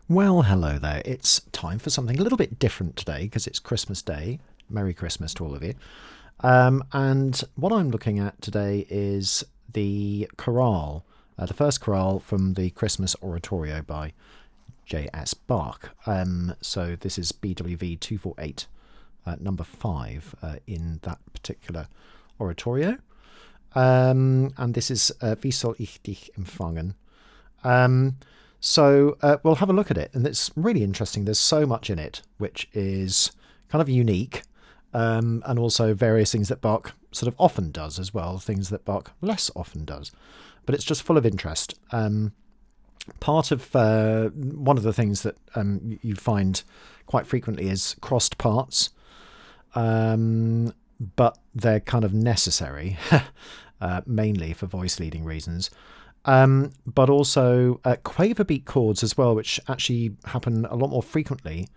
Well, hello there. It's time for something a little bit different today because it's Christmas Day. Merry Christmas to all of you. And what I'm looking at today is the chorale, the first chorale from the Christmas Oratorio by J.S. Bach. So this is BWV248, number 5 in that particular oratorio. And this is Wie Soll, dich, empfangen. So we'll have a look at it, and it's really interesting. There's so much in it which is kind of unique, and also various things that Bach sort of often does as well, things that Bach less often does. But it's just full of interest. Part of one of the things that you find quite frequently is crossed parts, but they're kind of necessary, mainly for voice leading reasons. But also quaver beat chords as well, which actually happen a lot more frequently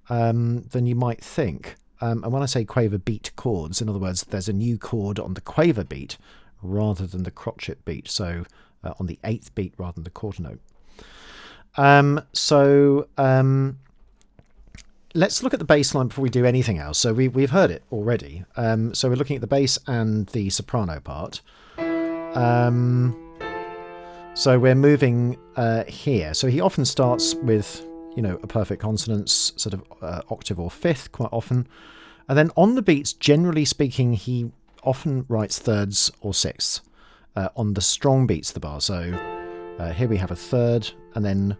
than you might think. And when I say quaver beat chords, in other words, there's a new chord on the quaver beat rather than the crotchet beat, so on the 8th beat rather than the quarter note. Let's look at the bass line before we do anything else. So we've heard it already. So we're looking at the bass and the soprano part. So we're moving here. So he often starts with, a perfect consonance, sort of octave or fifth quite often. And then on the beats, generally speaking, he often writes thirds or sixths on the strong beats of the bar. So here we have a third, and then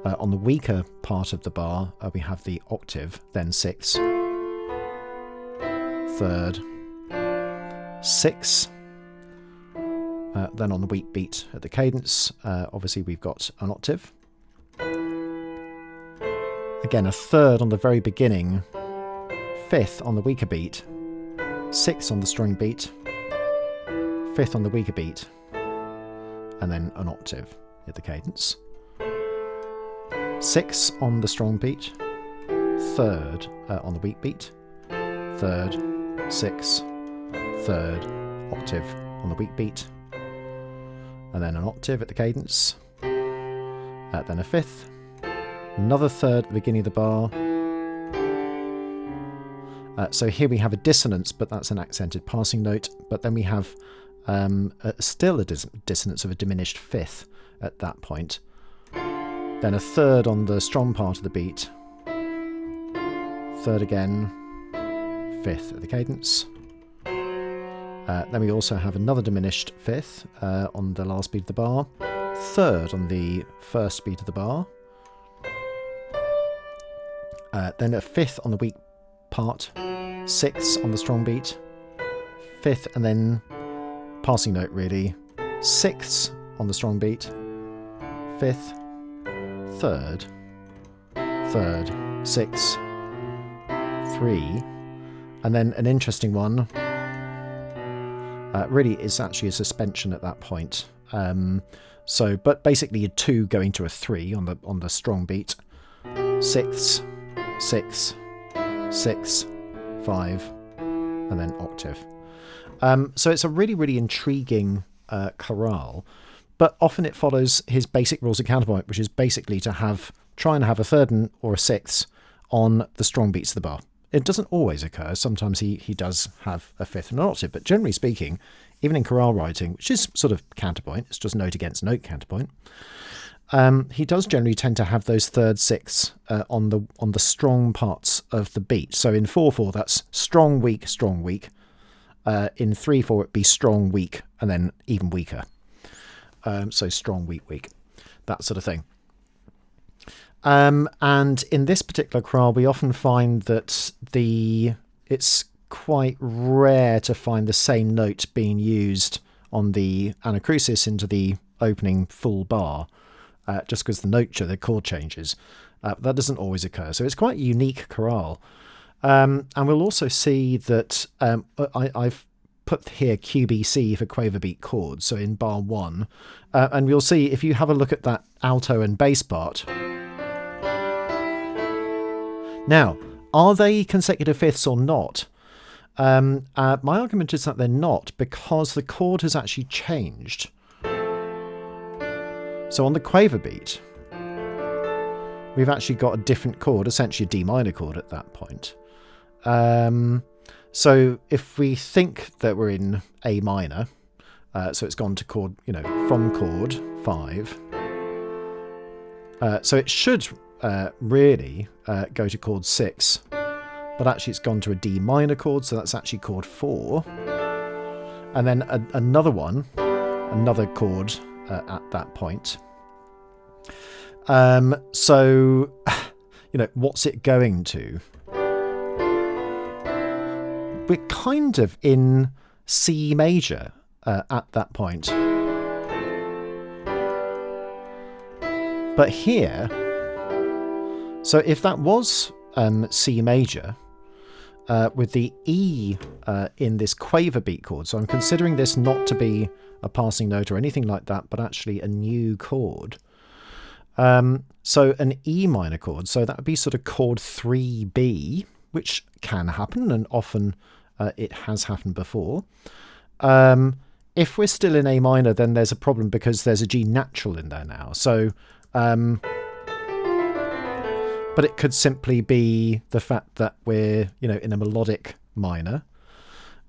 on the weaker part of the bar, we have the octave, then sixths, third, sixths. Then on the weak beat at the cadence, obviously we've got an octave. Again, a third on the very beginning, fifth on the weaker beat, sixth on the strong beat, fifth on the weaker beat, and then an octave at the cadence. Sixth on the strong beat, third on the weak beat, third, sixth, third, octave on the weak beat, and then an octave at the cadence, then a fifth, another third at the beginning of the bar. So here we have a dissonance, but that's an accented passing note, but then we have still a dissonance of a diminished fifth at that point. Then a third on the strong part of the beat, third again, fifth at the cadence. Then we also have another diminished fifth on the last beat of the bar, third on the first beat of the bar, then a fifth on the weak part, sixths on the strong beat, fifth, and then passing note really, sixths on the strong beat, fifth, third, sixth, three, and then an interesting one. Really is actually a suspension at that point. But basically a 2 going to a 3 on the strong beat. Sixths, 6, 6, 5, and then octave. So it's a really, really intriguing chorale, but often it follows his basic rules of counterpoint, which is basically to try and have a third or a sixth on the strong beats of the bar. It doesn't always occur. Sometimes he does have a fifth and an octave, but generally speaking, even in chorale writing, which is sort of counterpoint, it's just note against note counterpoint, he does generally tend to have those third sixths on the strong parts of the beat. So in 4/4, that's strong, weak, strong, weak. In 3/4, it'd be strong, weak, and then even weaker. So strong, weak, weak, that sort of thing. And in this particular chorale, we often find that it's quite rare to find the same note being used on the anacrusis into the opening full bar, just because the chord changes. That doesn't always occur. So it's quite a unique chorale. And we'll also see that I've put here QBC for quaver beat chords, so in bar 1. And we'll see, if you have a look at that alto and bass part. Now, are they consecutive fifths or not? My argument is that they're not, because the chord has actually changed. So on the quaver beat, we've actually got a different chord, essentially a D minor chord at that point. So if we think that we're in A minor, so it's gone to chord, from chord 5. So it should really go to chord 6, but actually it's gone to a D minor chord, so that's actually chord 4. And then another chord at that point. So, what's it going to? We're kind of in C major at that point. But here, so if that was C major, with the E in this quaver beat chord, so I'm considering this not to be a passing note or anything like that, but actually a new chord. So an E minor chord, so that would be sort of chord 3B, which can happen, and often it has happened before. If we're still in A minor, then there's a problem because there's a G natural in there now. So, but it could simply be the fact that we're, in a melodic minor.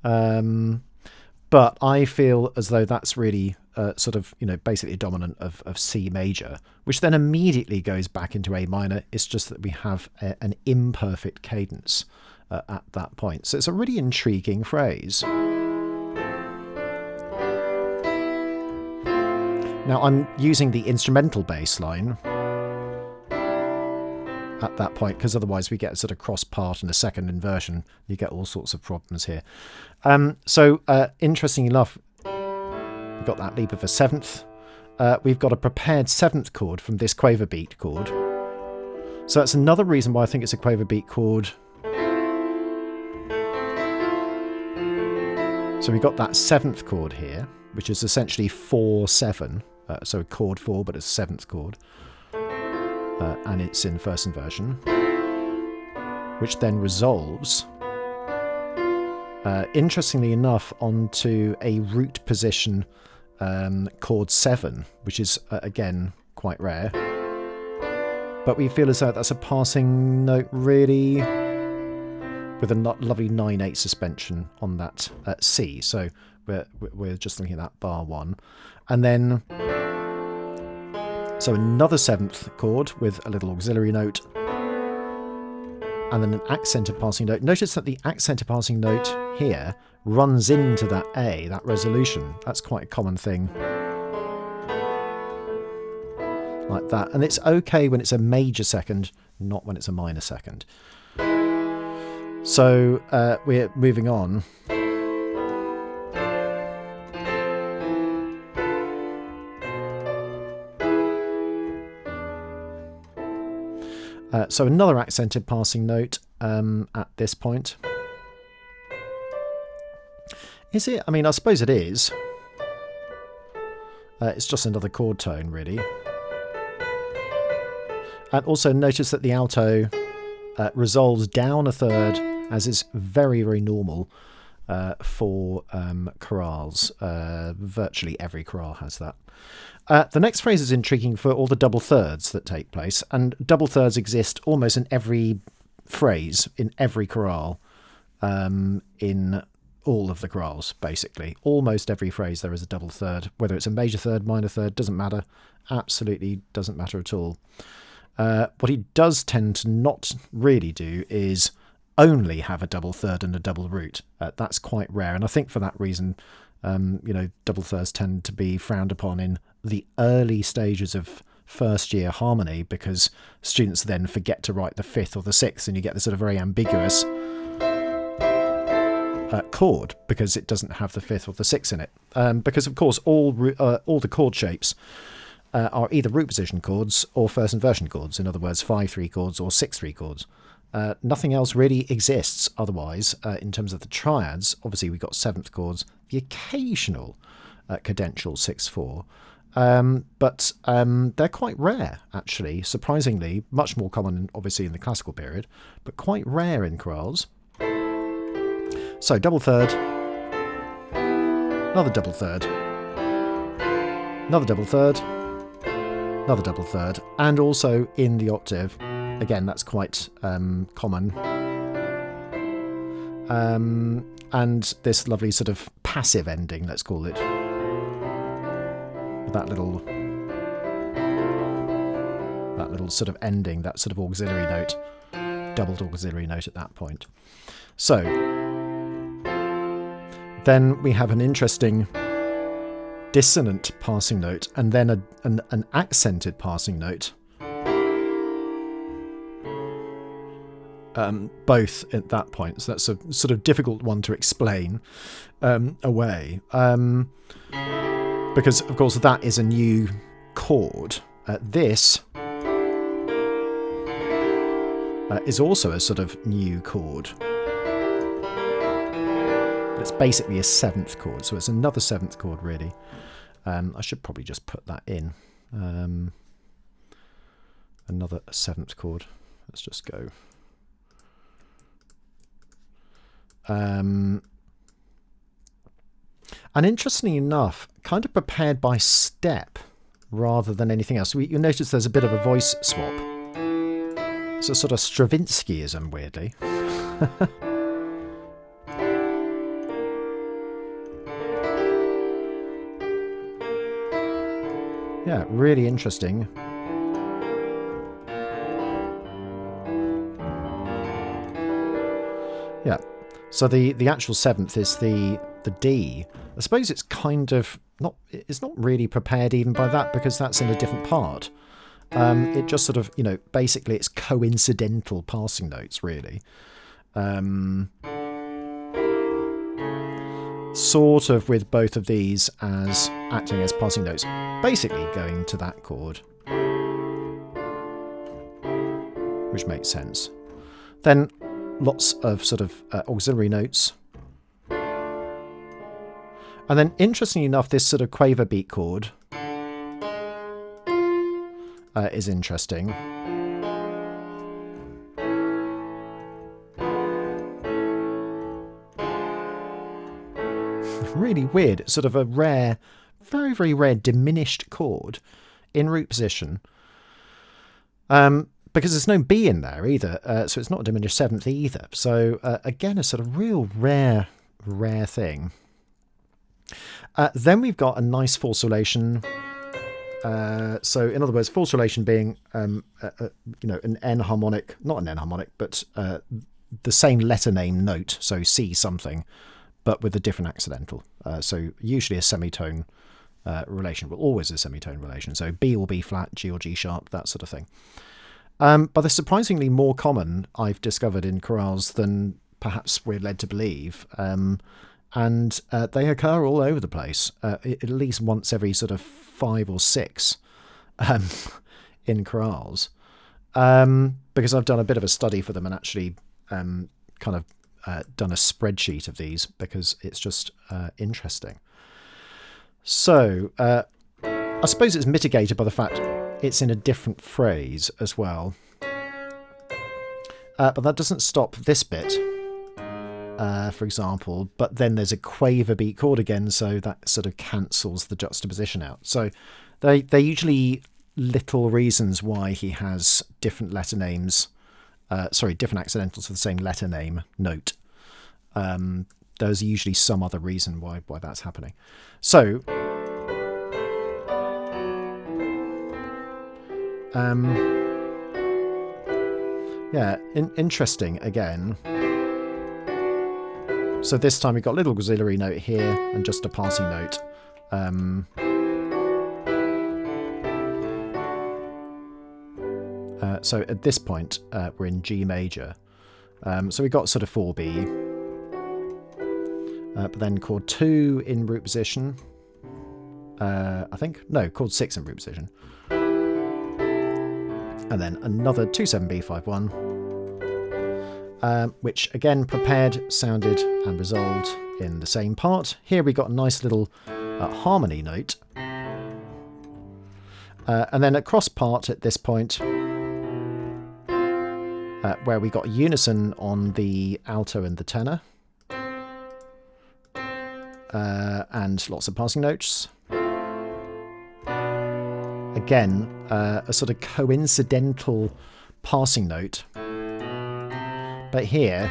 But I feel as though that's really sort of, basically a dominant of C major, which then immediately goes back into A minor. It's just that we have an imperfect cadence at that point. So it's a really intriguing phrase. Now I'm using the instrumental bass line at that point, because otherwise we get a sort of cross part and a second inversion. You get all sorts of problems here. So interestingly enough, we've got that leap of a seventh. We've got a prepared seventh chord from this quaver beat chord. So that's another reason why I think it's a quaver beat chord. So we've got that seventh chord here, which is essentially 4/7. So chord 4, but it's seventh chord. And it's in first inversion, which then resolves, interestingly enough, onto a root position chord 7, which is, again, quite rare. But we feel as though that's a passing note, really, with a lovely 9/8 suspension on that C. So we're just looking at that bar 1. And then, so another seventh chord with a little auxiliary note, and then an accented passing note. Notice that the accented passing note here runs into that A, that resolution. That's quite a common thing. Like that. And it's okay when it's a major second, not when it's a minor second. So we're moving on. So another accented passing note at this point. Is it? I mean, I suppose it is. It's just another chord tone, really. And also notice that the alto resolves down a third, as is very, very normal for chorales. Virtually every chorale has that. The next phrase is intriguing for all the double thirds that take place, and double thirds exist almost in every phrase, in every chorale, in all of the chorales, basically. Almost every phrase there is a double third, whether it's a major third, minor third, doesn't matter. Absolutely doesn't matter at all. What he does tend to not really do is only have a double third and a double root. That's quite rare, and I think for that reason, double thirds tend to be frowned upon in the early stages of first year harmony, because students then forget to write the fifth or the sixth, and you get this sort of very ambiguous chord because it doesn't have the fifth or the sixth in it. Because of course all the chord shapes are either root position chords or first inversion chords. In other words, 5/3 chords or 6/3 chords. Nothing else really exists otherwise in terms of the triads. Obviously we've got seventh chords, the occasional cadential 6/4, but they're quite rare, actually, surprisingly. Much more common obviously in the classical period, but quite rare in chorales. So double third, another double third, another double third, another double third, and also in the octave. Again, that's quite common. And this lovely sort of passive ending, let's call it. That little sort of ending, that sort of auxiliary note, doubled auxiliary note at that point. So then we have an interesting dissonant passing note, and then an accented passing note. Both at that point, so that's a sort of difficult one to explain away, because of course that is a new chord. This is also a sort of new chord. It's basically a 7th chord, so it's another 7th chord really. I should probably just put that in. Another 7th chord. Let's just go. And interestingly enough, kind of prepared by step rather than anything else. You'll notice there's a bit of a voice swap. It's a sort of Stravinskyism, weirdly. Yeah, really interesting. Yeah. So the actual 7th is the D. I suppose it's kind of not, it's not really prepared even by that, because that's in a different part. It just sort of, you know, basically it's coincidental passing notes really. Sort of with both of these as acting as passing notes, basically going to that chord, which makes sense. Then lots of sort of auxiliary notes. And then, interestingly enough, this sort of quaver beat chord is interesting. Really weird. It's sort of a rare, very, very rare diminished chord in root position. Because there's no B in there either, so it's not a diminished 7th either. So again, a sort of real rare thing. Then we've got a nice false relation. So in other words, false relation being, you know, an enharmonic, not an enharmonic, but the same letter name note, so C something, but with a different accidental. So usually a semitone relation, well, always a semitone relation. So B or B flat, G or G sharp, that sort of thing. But they're surprisingly more common, I've discovered, in chorales than perhaps we're led to believe. And they occur all over the place, at least once every sort of 5 or 6 in chorales. Because I've done a bit of a study for them and actually kind of done a spreadsheet of these, because it's just interesting. So I suppose it's mitigated by the fact it's in a different phrase as well. But that doesn't stop this bit, for example. But then there's a quaver beat chord again, so that sort of cancels the juxtaposition out. So they're usually little reasons why he has different letter names, different accidentals for the same letter name note. There's usually some other reason why that's happening. So yeah, interesting again. So this time we've got a little auxiliary note here and just a passing note. So at this point we're in G major. So we've got sort of 4B. But then chord 2 in root position. I think. No, chord 6 in root position. And then another 2-7-B-5-1, which again prepared, sounded and resolved in the same part. Here we got a nice little harmony note. And then a cross part at this point, where we got unison on the alto and the tenor. And lots of passing notes. again, a sort of coincidental passing note. But here,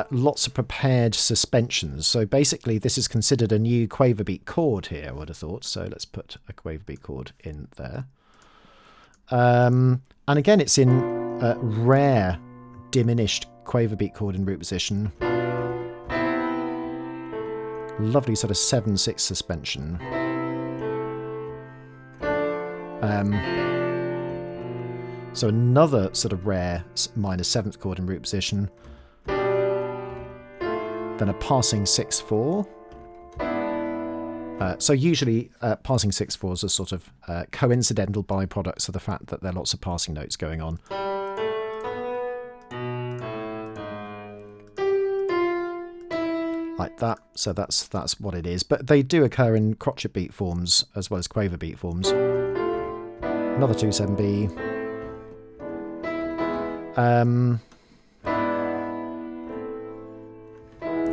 lots of prepared suspensions. So basically this is considered a new quaver beat chord here, I would have thought. So let's put a quaver beat chord in there. And again, it's in rare diminished quaver beat chord in root position. Lovely sort of 7/6 suspension. So another sort of rare minor 7th chord in root position. Then a passing 6/4. So usually passing 6/4s are sort of coincidental byproducts of the fact that there are lots of passing notes going on. Like that. So that's what it is. But they do occur in crotchet beat forms as well as quaver beat forms. Another 2/7B.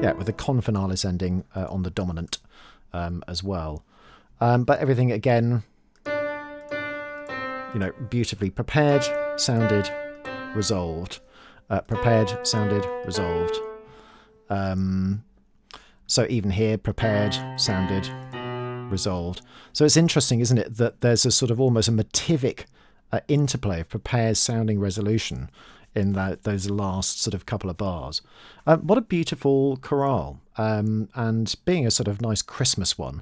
Yeah, with a con finalis ending on the dominant as well. But everything again, you know, beautifully prepared, sounded, resolved. Prepared, sounded, resolved. So even here, prepared, sounded, resolved. So it's interesting, isn't it, that there's a sort of almost a motivic interplay of prepared, sounding, resolution in those last sort of couple of bars. What a beautiful chorale. And being a sort of nice Christmas one,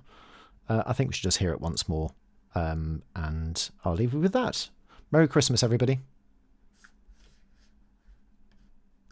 I think we should just hear it once more. And I'll leave you with that. Merry Christmas, everybody.